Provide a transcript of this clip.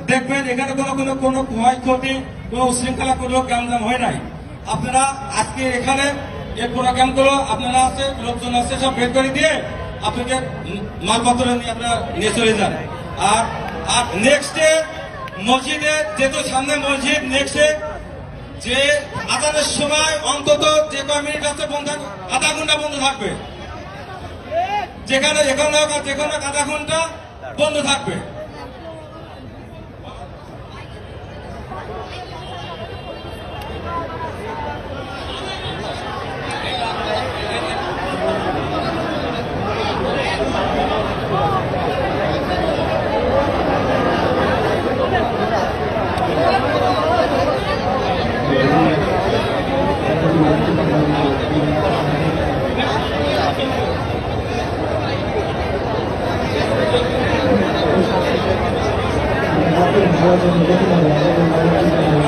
দেখবেন এখানে কোনো ক্ষয়ক্ষতি, কোনো উশৃঙ্খলা, কোনো গ্যামজাম হয় নাই। আপনারা আজকে এখানে এই প্রোগ্রামগুলো আপনারা আছে, লোকজন আছে, সব বের করে দিয়ে আপনাকে মালপত্র নিয়ে আপনারা নিয়ে চলে যান। আর নেক্সটে মসজিদে, যেহেতু সামনে মসজিদ, নেক্সটে যে আজানের সময় অন্তত যে কয় মিনিট আছে বন্ধ, আধা ঘন্টা বন্ধ থাকবে। যেখানে যেখানে আধা ঘন্টা বন্ধ থাকবে। Gracias.